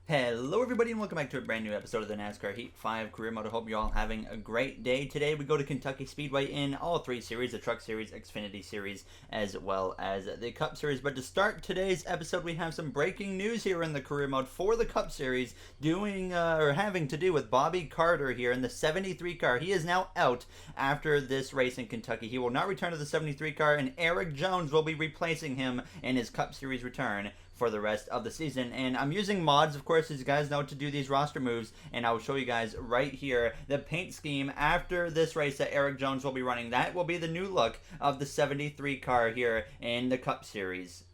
Hello everybody and welcome back to a brand new episode of the NASCAR Heat 5 Career Mode. I hope you're all having a great day. Today we go to Kentucky Speedway in all three series, the Truck Series, Xfinity Series, as well as the Cup Series. But to start today's episode, we have some breaking news here in the Career Mode for the Cup Series, having to do with Bobby Carter here in the 73 car. He is now out after this race in Kentucky. He will not return to the 73 car, and Erik Jones will be replacing him in his Cup Series return for the rest of the season. And I'm using mods, of course, as you guys know, to do these roster moves, and I will show you guys right here the paint scheme after this race that Erik Jones will be running. That will be the new look of the 73 car here in the Cup Series.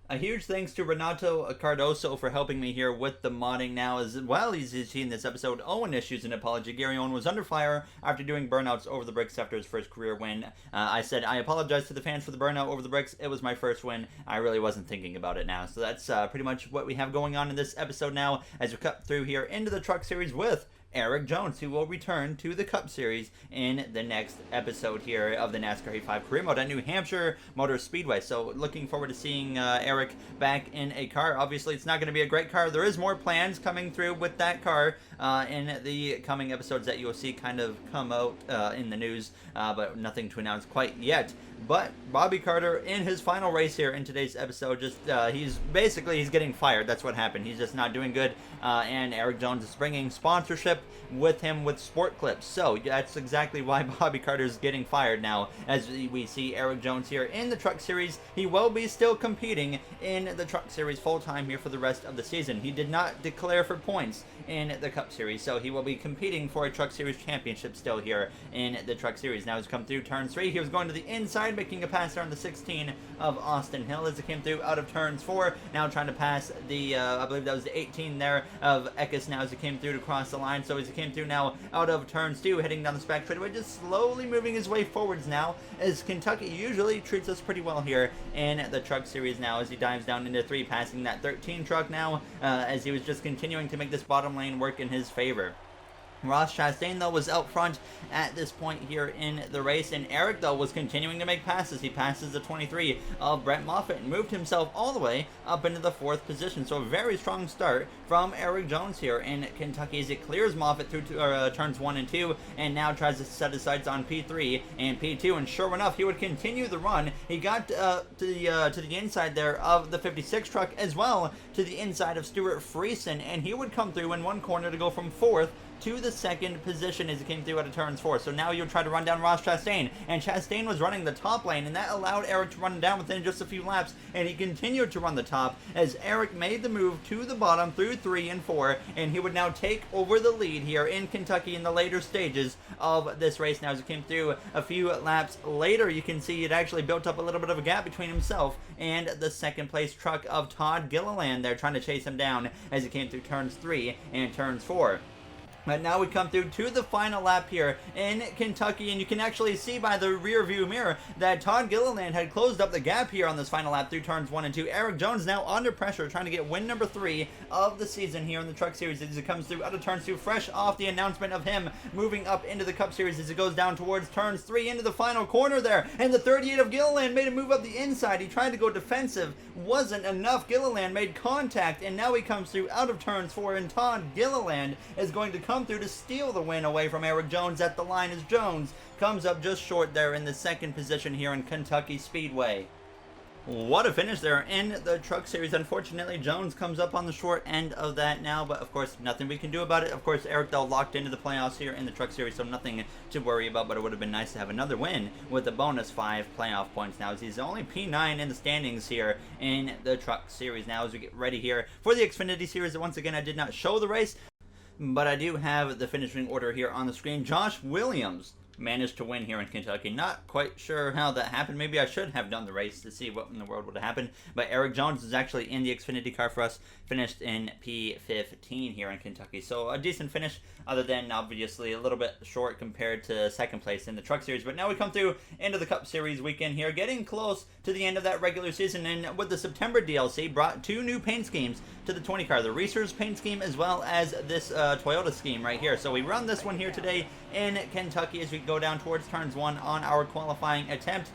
A huge thanks to Renato Cardoso for helping me here with the modding now, as well as he's seen this episode. Owen issues an apology. Gary Owen was under fire after doing burnouts over the bricks after his first career win. I said, I apologize to the fans for the burnout over the bricks. It was my first win. I really wasn't thinking about it now. So that's pretty much what we have going on in this episode now, as we cut through here into the Truck Series with Erik Jones, who will return to the Cup Series in the next episode here of the NASCAR Heat 5 Career Mode at New Hampshire Motor Speedway. So looking forward to seeing Erik back in a car. Obviously, it's not going to be a great car. There is more plans coming through with that car in the coming episodes that you'll see kind of come out in the news, but nothing to announce quite yet. But Bobby Carter, in his final race here in today's episode, just he's getting fired. That's what happened. He's just not doing good, and Erik Jones is bringing sponsorship with him with Sport Clips. So that's exactly why Bobby Carter is getting fired now, as we see Erik Jones here in the Truck Series. He will be still competing in the Truck Series full-time here for the rest of the season. He did not declare for points in the Cup Series, so he will be competing for a Truck Series championship still here in the Truck Series. Now he's come through turn 3. He was going to the inside, making a pass there on the 16 of Austin Hill as it came through out of turns 4. Now trying to pass the, I believe that was the 18 there of Eckes now as he came through to cross the line. So as he came through now out of turns 2, heading down the back straightaway, just slowly moving his way forwards now, as Kentucky usually treats us pretty well here in the Truck Series now, as he dives down into 3, passing that 13 truck now, as he was just continuing to make this bottom lane work in his favor. Ross Chastain, though, was out front at this point here in the race, and Erik, though, was continuing to make passes. He passes the 23 of Brett Moffitt and moved himself all the way up into the 4th position. So a very strong start from Erik Jones here in Kentucky as it clears Moffitt through turns 1 and 2, and now tries to set his sights on P3 and P2, and sure enough, he would continue the run. He got to the inside there of the 56 truck, as well to the inside of Stuart Friesen, and he would come through in one corner to go from 4th to the 2nd position as he came through out of turns 4. So now you'll try to run down Ross Chastain, and Chastain was running the top lane, and that allowed Erik to run down within just a few laps, and he continued to run the top as Erik made the move to the bottom through 3 and 4, and he would now take over the lead here in Kentucky in the later stages of this race. Now as he came through a few laps later, you can see it actually built up a little bit of a gap between himself and the 2nd place truck of Todd Gilliland there, trying to chase him down as he came through turns 3 and turns 4. But now we come through to the final lap here in Kentucky, and you can actually see by the rear view mirror that Todd Gilliland had closed up the gap here on this final lap through turns 1 and 2. Erik Jones now under pressure, trying to get win number 3 of the season here in the Truck Series as it comes through out of turns 2, fresh off the announcement of him moving up into the Cup Series as it goes down towards turns 3 into the final corner there. And the 38 of Gilliland made a move up the inside. He tried to go defensive, wasn't enough. Gilliland made contact, and now he comes through out of turns 4, and Todd Gilliland is going to come through to steal the win away from Erik Jones at the line, as Jones comes up just short there in the 2nd position here in Kentucky Speedway. What a finish there in the Truck Series. Unfortunately, Jones comes up on the short end of that now, but of course, nothing we can do about it. Of course, Erik, though, locked into the playoffs here in the Truck Series, so nothing to worry about, but it would have been nice to have another win with a bonus 5 playoff points now, as he's only P9 in the standings here in the Truck Series. Now, as we get ready here for the Xfinity Series, once again, I did not show the race, but I do have the finishing order here on the screen. Josh Williams managed to win here in Kentucky. Not quite sure how that happened. Maybe I should have done the race to see what in the world would have happened. But Erik Jones is actually in the Xfinity car for us, finished in P15 here in Kentucky. So a decent finish, other than obviously a little bit short compared to 2nd place in the Truck Series. But now we come through into the Cup Series weekend here, getting close to the end of that regular season. And with the September DLC, brought 2 new paint schemes to the 20 car. The Racers paint scheme, as well as this Toyota scheme right here. So we run this one here today in Kentucky as we go down towards turns 1 on our qualifying attempt.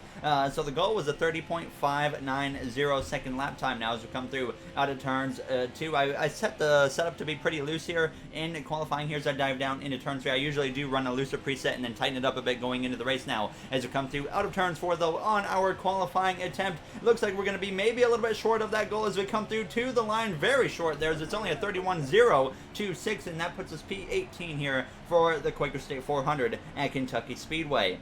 So the goal was a 30.590 second lap time now as we come through out of turns 2. I set the setup to be pretty loose here in qualifying here as I dive down into turn 3. I usually do run a looser preset and then tighten it up a bit going into the race now as we come through out of turns 4 though on our qualifying attempt. Looks like we're going to be maybe a little bit short of that goal as we come through to the line. Very short there as it's only a 31.026 and that puts us P18 here for the Quaker State 400 at Kentucky Speedway.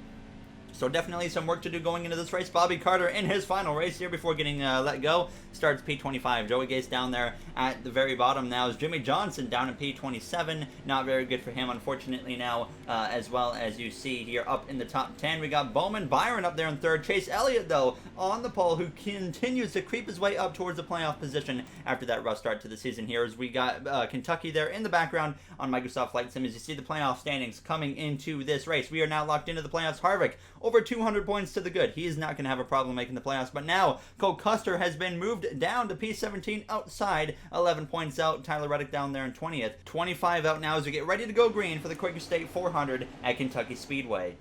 So definitely some work to do going into this race. Bobby Carter in his final race here before getting let go starts P25. Joey Gase down there at the very bottom now is Jimmy Johnson down at P27. Not very good for him, unfortunately, now, as well as you see here up in the top 10. We got Bowman Byron up there in third. Chase Elliott, though, on the pole, who continues to creep his way up towards the playoff position after that rough start to the season here. As we got Kentucky there in the background on Microsoft Flight Sim. As you see the playoff standings coming into this race, we are now locked into the playoffs. Harvick over 200 points to the good. He is not going to have a problem making the playoffs. But now Cole Custer has been moved down to P17 outside, 11 points out. Tyler Reddick down there in 20th. 25 out now as we get ready to go green for the Quaker State 400 at Kentucky Speedway.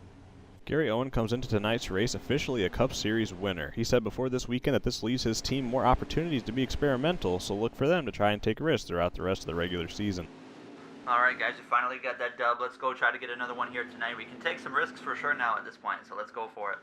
Gary Owen comes into tonight's race officially a Cup Series winner. He said before this weekend that this leaves his team more opportunities to be experimental, so look for them to try and take risks throughout the rest of the regular season. Alright guys, we finally got that dub. Let's go try to get another one here tonight. We can take some risks for sure now at this point, so let's go for it.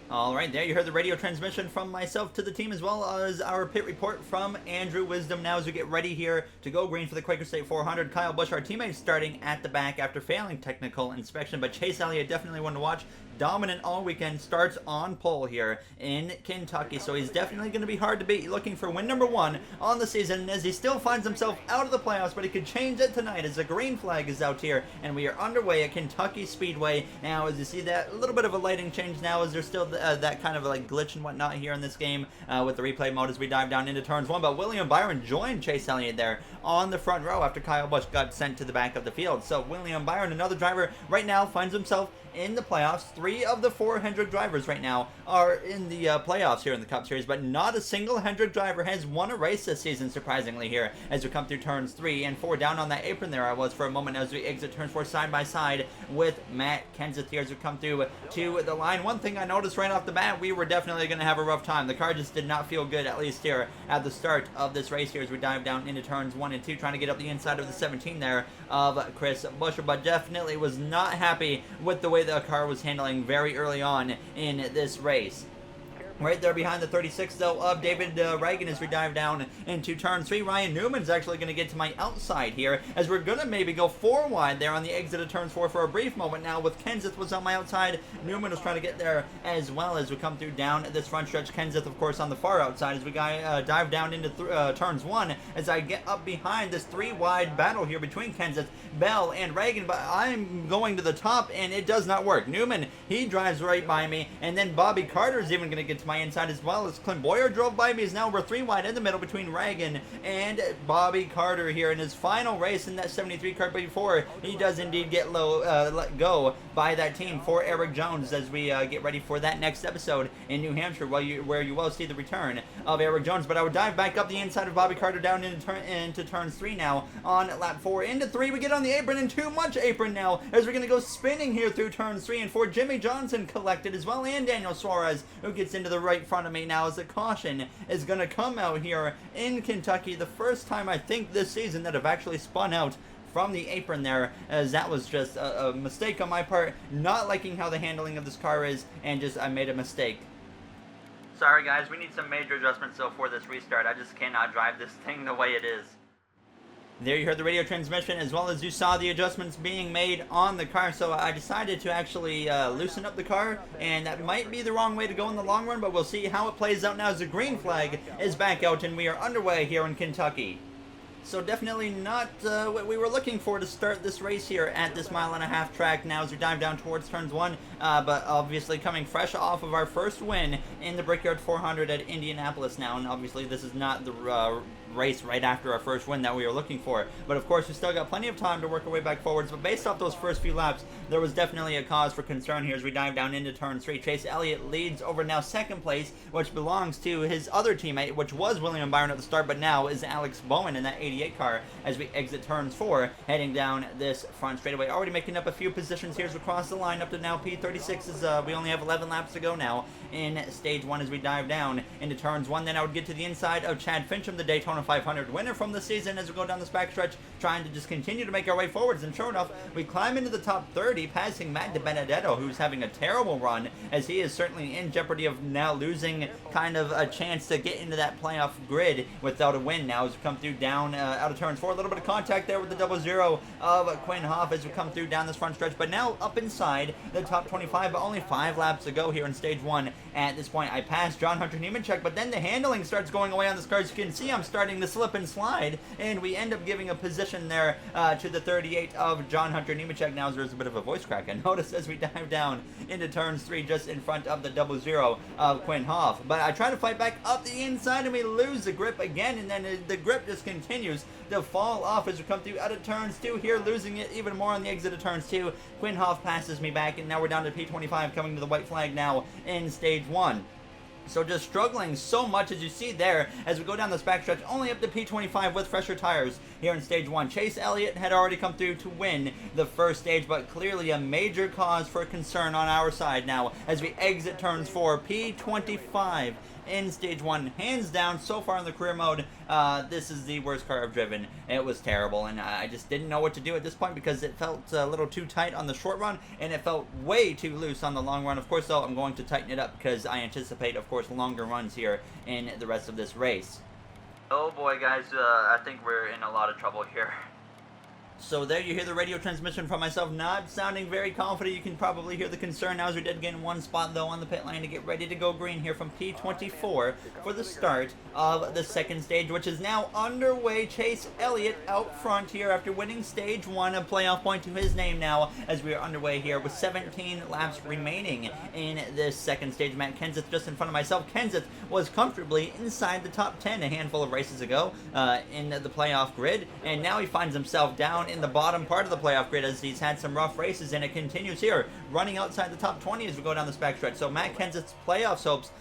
Alright, there you heard the radio transmission from myself to the team as well as our pit report from Andrew Wisdom now as we get ready here to go green for the Quaker State 400. Kyle Busch, our teammate, starting at the back after failing technical inspection, but Chase Elliott definitely one to watch. Dominant all weekend, starts on pole here in Kentucky, so he's definitely going to be hard to beat. Looking for win number 1 on the season as he still finds himself out of the playoffs, but he could change it tonight as the green flag is out here and we are underway at Kentucky Speedway. Now as you see that, a little bit of a lighting change now as there's still that kind of like glitch and whatnot here in this game with the replay mode as we dive down into turns 1, but William Byron joined Chase Elliott there on the front row after Kyle Busch got sent to the back of the field. So William Byron, another driver right now, finds himself in the playoffs. 3 of the 4 Hendrick drivers right now are in the playoffs here in the Cup Series, but not a single Hendrick driver has won a race this season, surprisingly, here as we come through turns 3 and 4. Down on that apron there I was for a moment as we exit turns 4 side by side with Matt Kenseth here as we come through to the line. One thing I noticed right off the bat, we were definitely going to have a rough time. The car just did not feel good, at least here at the start of this race here as we dive down into turns 1 and 2, trying to get up the inside of the 17 there of Chris Buescher, but definitely was not happy with the way the car was handling very early on in this race. Right there behind the 36, though, of David Reagan as we dive down into turn 3. Ryan Newman's actually going to get to my outside here as we're going to maybe go 4 wide there on the exit of turns 4 for a brief moment now with Kenseth was on my outside. Newman was trying to get there as well as we come through down this front stretch. Kenseth, of course, on the far outside as we dive down into turns 1 as I get up behind this 3 wide battle here between Kenseth, Bell, and Reagan, but I'm going to the top and it does not work. Newman, he drives right by me, and then Bobby Carter is even going to get to my inside as well as Clint Boyer drove by me. Is now we're 3 wide in the middle between Reagan and Bobby Carter here in his final race in that 73 car before he does indeed get let go by that team for Eric Jones as we get ready for that next episode in New Hampshire where you will see the return of Eric Jones. But I would dive back up the inside of Bobby Carter down into turns 3 now on lap 4 into 3. We get on the apron and too much apron now as we're going to go spinning here through turns 3 and 4. Jimmy Johnson collected as well and Daniel Suarez who gets into the right front of me now as the caution is going to come out here in Kentucky. The first time I think this season that I've actually spun out from the apron there, as that was just a mistake on my part, not liking how the handling of this car is, and just I made a mistake. Sorry guys, we need some major adjustments though for this restart. I just cannot drive this thing the way it is. There you heard the radio transmission as well as you saw the adjustments being made on the car, so I decided to actually loosen up the car, and that might be the wrong way to go in the long run, but we'll see how it plays out now as the green flag is back out and we are underway here in Kentucky. So definitely not what we were looking for to start this race here at this 1.5-mile track now as we dive down towards turns 1, but obviously coming fresh off of our first win in the Brickyard 400 at Indianapolis now, and obviously this is not the race right after our first win that we were looking for. But of course, we still got plenty of time to work our way back forwards. But based off those first few laps, there was definitely a cause for concern here as we dive down into turn 3. Chase Elliott leads over now second place, which belongs to his other teammate, which was William Byron at the start, but now is Alex Bowen in that 88 car as we exit turns 4, heading down this front straightaway. Already making up a few positions here as we cross the line up to now P36. We only have 11 laps to go now in stage 1 as we dive down into turns 1. Then I would get to the inside of Chad Fincham, the Daytona 500 winner from the season, as we go down this backstretch, trying to just continue to make our way forwards. And sure enough, we climb into the top 30, passing Matt DiBenedetto, who's having a terrible run, as he is certainly in jeopardy of now losing kind of a chance to get into that playoff grid without a win now as we come through down out of turns 4. A little bit of contact there with the 00 of Quinn Hoff as we come through down this front stretch, but now up inside the top 25, but only 5 laps to go here in stage 1. At this point, I passed John Hunter Nemechek, but then the handling starts going away on this car. As you can see, I'm starting to slip and slide, and we end up giving a position there to the 38 of John Hunter Nemechek. Now there's a bit of a voice crack, I noticed, as we dive down into turns 3, just in front of the 00 of Quinn Hoff. But I try to fight back up the inside, and we lose the grip again, and then the grip just continues to fall off as we come through out of turns 2 here, losing it even more on the exit of turns 2. Quinn Hoff passes me back, and now we're down to P25, coming to the white flag now in stage 1. So just struggling so much, as you see there, as we go down this backstretch, only up to P25 with fresher tires here in stage 1. Chase Elliott had already come through to win the first stage, but clearly a major cause for concern on our side now as we exit turns 4, P25 in stage 1. Hands down, so far in the career mode, this is the worst car I've driven. It was terrible, and I just didn't know what to do at this point because it felt a little too tight on the short run, and it felt way too loose on the long run. Of course, though, I'm going to tighten it up because I anticipate, of course, longer runs here in the rest of this race. Oh boy, guys, I think we're in a lot of trouble here. So there you hear the radio transmission from myself, not sounding very confident. You can probably hear the concern now as we did gain one spot, though, on the pit lane to get ready to go green here from P24 for the start of the second stage, which is now underway. Chase Elliott out front here after winning stage 1, a playoff point to his name now as we are underway here with 17 laps remaining in this second stage. Matt Kenseth just in front of myself. Kenseth was comfortably inside the top 10 a handful of races ago in the playoff grid, and now he finds himself down in the bottom part of the playoff grid as he's had some rough races, and it continues here, running outside the top 20 as we go down this backstretch. So Matt Kenseth's playoffs hopes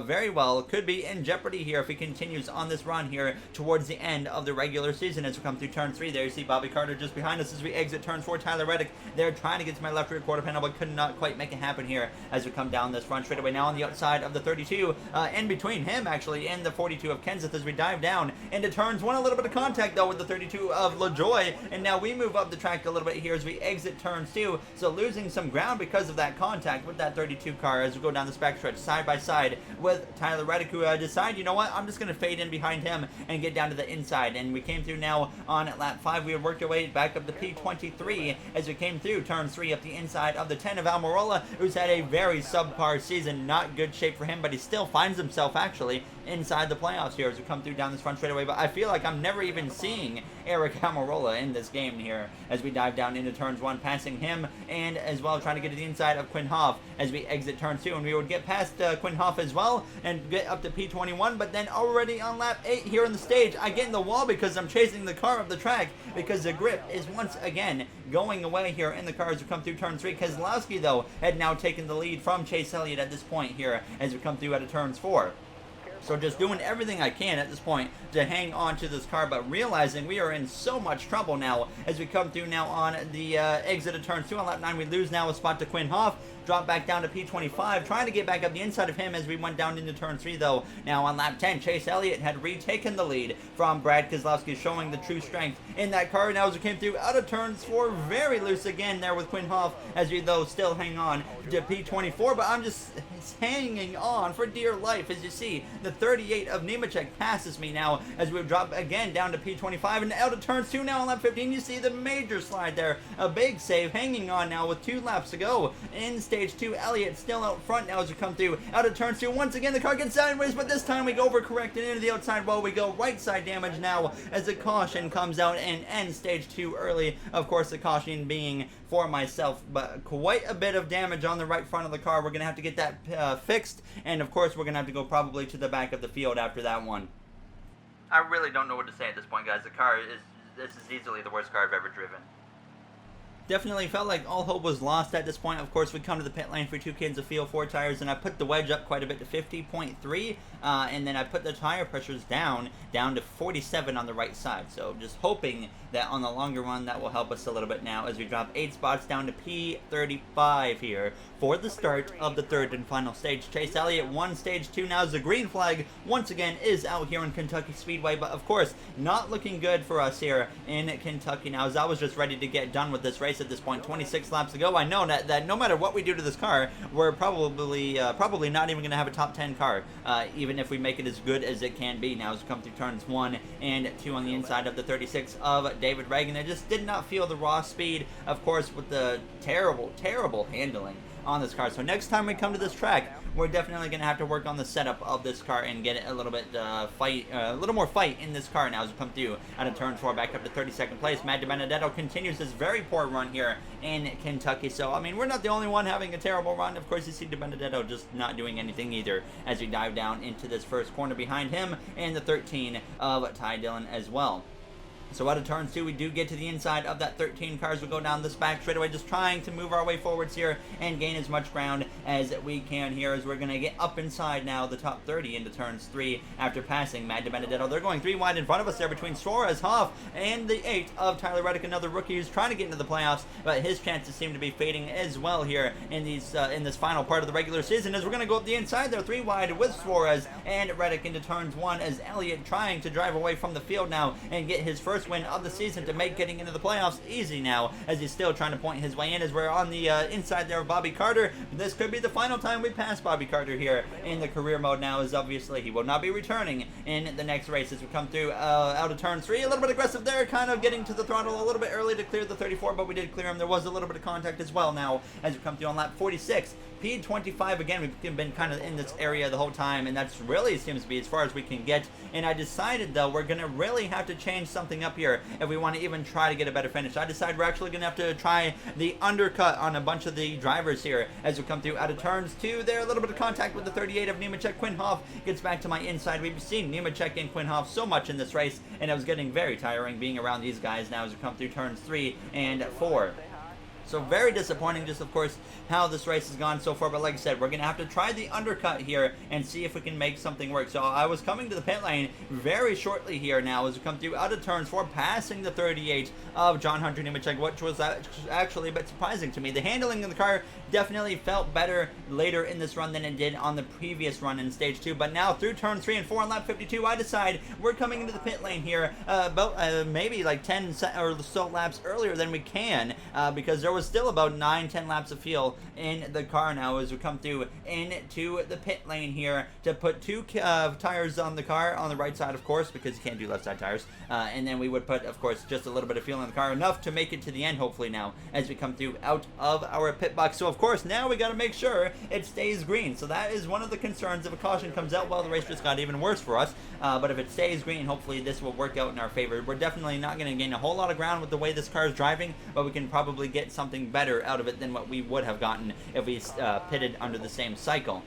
very well could be in jeopardy here if he continues on this run here towards the end of the regular season as we come through turn 3. There you see Bobby Carter just behind us as we exit turn 4. Tyler Reddick there trying to get to my left rear quarter panel, but could not quite make it happen here as we come down this front straightaway. Now on the outside of the 32, in between him actually, and the 42 of Kenseth as we dive down into turns 1. A little bit of contact though with the 32 of LaJoy, and now we move up the track a little bit here as we exit turns 2. So losing some ground because of that contact with that 32 car as we go down this backstretch side by side with Tyler Reddick, who decided, you know what, I'm just going to fade in behind him and get down to the inside. And we came through now on lap 5. We had worked our way back up to P23 as we came through turn 3 up the inside of the 10 of Almirola, who's had a very subpar season. Not good shape for him, but he still finds himself actually inside the playoffs here as we come through down this front straightaway. But I feel like I'm never even seeing Eric Almirola in this game here as we dive down into turns 1, passing him, and as well trying to get to the inside of Quinn Hoff as we exit turns 2. And we would get past Quinn Hoff as well and get up to P21, but then already on lap 8 here in the stage, I get in the wall because I'm chasing the car up the track because the grip is once again going away here in the car as we come through turn 3. Keselowski, though, had now taken the lead from Chase Elliott at this point here as we come through out of turns 4. So just doing everything I can at this point to hang on to this car, but realizing we are in so much trouble now as we come through now on the exit of turn 2. On lap 9, we lose now a spot to Quinn Hoff. Drop back down to P25, trying to get back up the inside of him as we went down into turn 3, though. Now on lap 10, Chase Elliott had retaken the lead from Brad Keselowski, showing the true strength in that car. Now as we came through out of turns 4, very loose again there with Quinn Hoff as we, though, still hang on to P24, but I'm just hanging on for dear life as you see the 38 of Nemechek passes me now as we drop again down to P25 and out of turns 2 now on lap 15. You see the major slide there, a big save, hanging on now with 2 laps to go in stage 2. Elliott still out front now as we come through out of turns 2. Once again the car gets sideways, but this time we go overcorrect and into the outside wall. We go right side damage now as the caution comes out and ends stage 2 early. Of course, the caution being for myself, but quite a bit of damage on the right front of the car. We're gonna have to get that fixed, and of course we're gonna have to go probably to the back of the field after that one. I really don't know what to say at this point, guys. This is easily the worst car I've ever driven. Definitely felt like all hope was lost at this point. Of course, we come to the pit lane for 2 cans of fuel, 4 tires, and I put the wedge up quite a bit to 50.3, and then I put the tire pressures down to 47 on the right side. So just hoping that on the longer run that will help us a little bit now as we drop 8 spots down to P35 here for the start of the 3rd and final stage. Chase Elliott won stage 2. Now as the green flag once again is out here in Kentucky Speedway, but of course not looking good for us here in Kentucky now, as I was just ready to get done with this race at this point. 26 laps to go. I know that no matter what we do to this car, we're probably not even going to have a top 10 car, even if we make it as good as it can be now as we come through turns 1 and 2 on the inside of the 36 of David Reagan. I just did not feel the raw speed, of course, with the terrible handling on this car. So next time we come to this track, we're definitely going to have to work on the setup of this car and get it a little bit a little more fight in this car now as we come through out of turn 4 back up to 32nd place. Matt DiBenedetto continues his very poor run here in Kentucky. So, I mean, we're not the only one having a terrible run. Of course, you see DiBenedetto just not doing anything either as we dive down into this first corner behind him and the 13 of Ty Dillon as well. So out of turn 2, we do get to the inside of that 13 car as we go down this back straightaway, just trying to move our way forwards here and gain as much ground as we can here as we're going to get up inside now the top 30 into turns 3 after passing Matt DiBenedetto. They're going 3 wide in front of us there between Suarez, Hoff, and the 8 of Tyler Reddick, another rookie who's trying to get into the playoffs, but his chances seem to be fading as well here in this final part of the regular season as we're going to go up the inside there 3 wide with Suarez and Reddick into turns 1 as Elliott trying to drive away from the field now and get his first win of the season to make getting into the playoffs easy now as he's still trying to point his way in as we're on the inside there of Bobby Carter. This could be the final time we pass Bobby Carter here in the career mode now, as obviously he will not be returning in the next race as we come through out of turn 3. A little bit aggressive there, kind of getting to the throttle a little bit early to clear the 34, but we did clear him. There was a little bit of contact as well now as we come through on lap 46. P25 again, we've been kind of in this area the whole time, and that's really seems to be as far as we can get. And I decided though we're gonna really have to change something up here if we want to even try to get a better finish. I decided we're actually gonna have to try the undercut on a bunch of the drivers here as we come through out of turns 2. There, a little bit of contact with the 38 of Nemechek. Quinn Hoff gets back to my inside. We've seen Nemechek and Quinn Hoff so much in this race, and it was getting very tiring being around these guys now as we come through turns 3 and 4. So very disappointing, just of course how this race has gone so far, but like I said, we're going to have to try the undercut here and see if we can make something work. So I was coming to the pit lane very shortly here now as we come through out of turns 4, passing the 38 of John Hunter Nemechek, which was actually a bit surprising to me. The handling of the car definitely felt better later in this run than it did on the previous run in stage 2, but now through turns 3 and 4 on lap 52, I decide we're coming into the pit lane here about maybe like 10 or so laps earlier than we can because there was still about 9-10 laps of fuel in the car now as we come through into the pit lane here to put 2 tires on the car on the right side, of course, because you can't do left side tires, and then we would put, of course, just a little bit of fuel in the car, enough to make it to the end hopefully now as we come through out of our pit box. So of course now we got to make sure it stays green. So that is one of the concerns. If a caution comes out, well, the race just got even worse for us, but if it stays green, hopefully this will work out in our favor. We're definitely not going to gain a whole lot of ground with the way this car is driving, but we can probably get something better out of it than what we would have gotten if we pitted under the same cycle.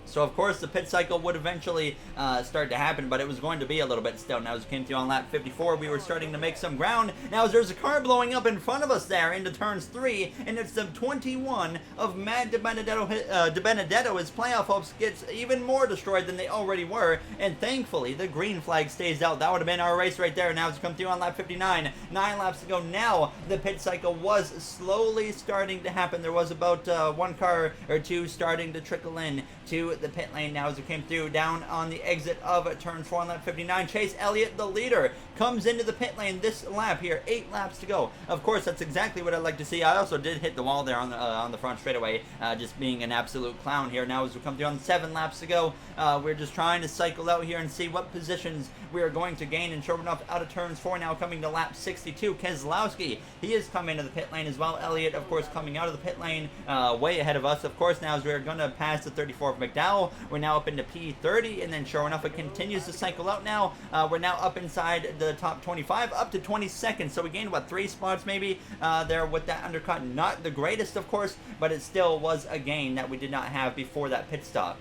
So, of course, the pit cycle would eventually start to happen, but it was going to be a little bit still. Now, as we came through on lap 54, we were starting to make some ground. Now, as there's a car blowing up in front of us there into turns 3, and it's the 21 of Matt DiBenedetto. His playoff hopes gets even more destroyed than they already were, and thankfully, the green flag stays out. That would have been our race right there. Now, as we come through on lap 59, 9 laps to go. Now, the pit cycle was slowly starting to happen. There was about 1 car or 2 starting to trickle in to the pit lane now as we came through down on the exit of turn 4 on lap 59. Chase Elliott, the leader, comes into the pit lane this lap here. 8 laps to go. Of course, that's exactly what I'd like to see. I also did hit the wall there on the front straightaway, just being an absolute clown here. Now as we come through on 7 laps to go, we're just trying to cycle out here and see what positions we are going to gain. And sure enough, out of turns 4 now, coming to lap 62, Keselowski, he is coming into the pit lane as well. Elliott, of course, coming out of the pit lane way ahead of us. Of course, now as we're going to pass the 34 of McDowell, we're now up into P30, and then sure enough, it continues to cycle out now. We're now up inside the top 25, up to 22nd, so we gained, what, 3 spots maybe there with that undercut. Not the greatest, of course, but it still was a gain that we did not have before that pit stop.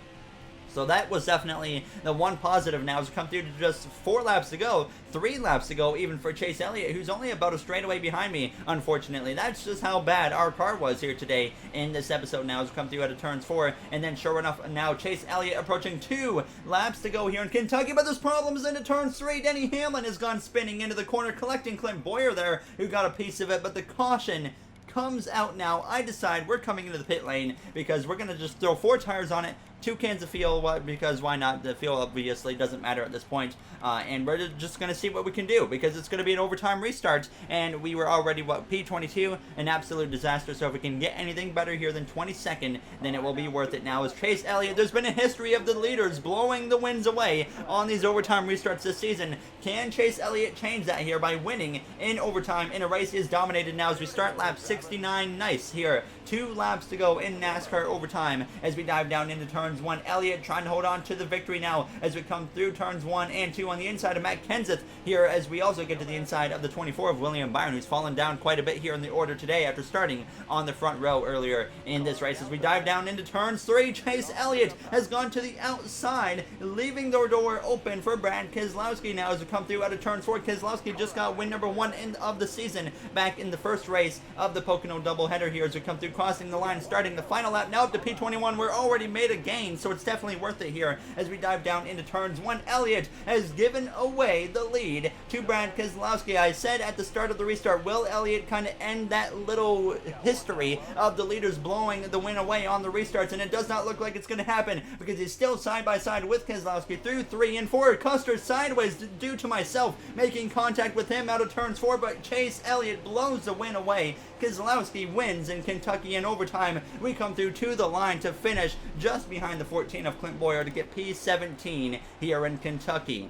So that was definitely the one positive now as we come through to just 4 laps to go, 3 laps to go even for Chase Elliott, who's only about a straightaway behind me, unfortunately. That's just how bad our car was here today in this episode now as we come through out of turns 4. And then sure enough, now Chase Elliott approaching 2 laps to go here in Kentucky. But there's problems into turns 3. Denny Hamlin has gone spinning into the corner, collecting Clint Boyer there, who got a piece of it. But the caution comes out now. I decide we're coming into the pit lane because we're going to just throw 4 tires on it, 2 cans of fuel, because why not? The fuel obviously doesn't matter at this point. And we're just going to see what we can do because it's going to be an overtime restart. And we were already, P22, an absolute disaster. So if we can get anything better here than 22nd, then it will be worth it now. As Chase Elliott, there's been a history of the leaders blowing the wins away on these overtime restarts this season. Can Chase Elliott change that here by winning in overtime in a race he is dominated now as we start lap 69? Nice here. 2 laps to go in NASCAR overtime as we dive down into turns 1. Elliott trying to hold on to the victory now as we come through turns 1 and 2 on the inside of Matt Kenseth here as we also get to the inside of the 24 of William Byron, who's fallen down quite a bit here in the order today after starting on the front row earlier in this race. As we dive down into turns 3, Chase Elliott has gone to the outside, leaving the door open for Brad Keselowski now as we come through out of turns 4. Keselowski just got win number 1 of the season back in the first race of the Pocono doubleheader here as we come through, crossing the line, starting the final lap now up to P21. We're already made a gain, so it's definitely worth it here as we dive down into turns 1. Elliott has given away the lead to Brad Keselowski. I said at the start of the restart, will Elliott kind of end that little history of the leaders blowing the win away on the restarts? And it does not look like it's going to happen because he's still side by side with Keselowski through 3 and 4. Custer sideways due to myself making contact with him out of turns 4, but Chase Elliott blows the win away. Keselowski wins in Kentucky in overtime. We come through to the line to finish just behind the 14 of Clint Boyer to get P17 here in Kentucky.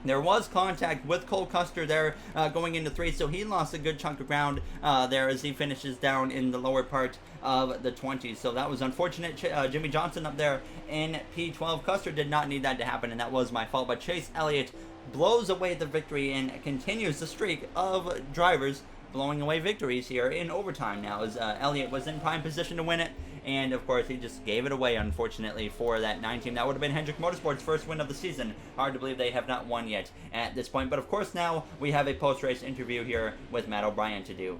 There was contact with Cole Custer there going into 3, so he lost a good chunk of ground there as he finishes down in the lower part of the 20s. So that was unfortunate. Jimmy Johnson up there in P12. Custer did not need that to happen, and that was my fault. But Chase Elliott blows away the victory and continues the streak of drivers blowing away victories here in overtime now as Elliott was in prime position to win it. And, of course, he just gave it away, unfortunately, for that 9 team. That would have been Hendrick Motorsports' first win of the season. Hard to believe they have not won yet at this point. But, of course, now we have a post-race interview here with Matt O'Brien to do.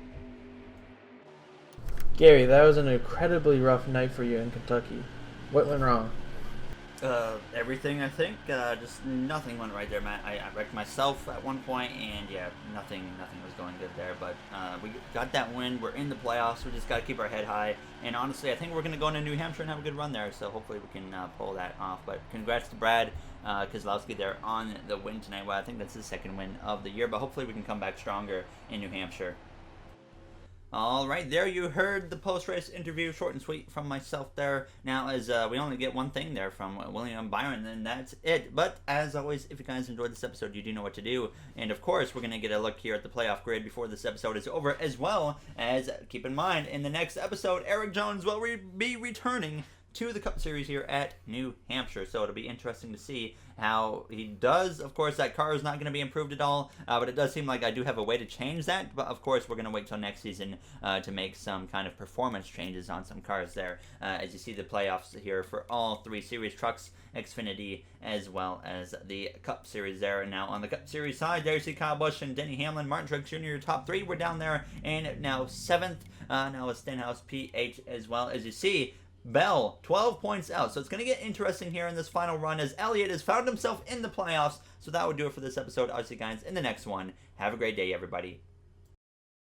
Gary, that was an incredibly rough night for you in Kentucky. What went wrong? Everything, I think. Just nothing went right there, Matt. I wrecked myself at one point, and yeah, nothing was going good there. But we got that win. We're in the playoffs. We just got to keep our head high. And honestly, I think we're going to go into New Hampshire and have a good run there. So hopefully we can pull that off. But congrats to Brad Keselowski there on the win tonight. Well, I think that's his 2nd win of the year. But hopefully we can come back stronger in New Hampshire. All right, there you heard the post-race interview, short and sweet from myself there. Now, as we only get one thing there from William Byron, and that's it. But as always, if you guys enjoyed this episode, you do know what to do. And of course, we're going to get a look here at the playoff grid before this episode is over, as well as, keep in mind, in the next episode, Eric Jones will be returning to the Cup Series here at New Hampshire. So it'll be interesting to see how he does. Of course, that car is not going to be improved at all, but it does seem like I do have a way to change that. But of course, we're going to wait till next season to make some kind of performance changes on some cars there. As you see the playoffs here for all 3 series trucks, Xfinity, as well as the Cup Series there. And now on the Cup Series side, there you see Kyle Busch and Denny Hamlin, Martin Truex Jr., your top 3 were down there, and now 7th. Now is Stenhouse PH as well. As you see, Bell, 12 points out. So it's going to get interesting here in this final run as Elliott has found himself in the playoffs. So that would do it for this episode. I'll see you guys in the next one. Have a great day, everybody.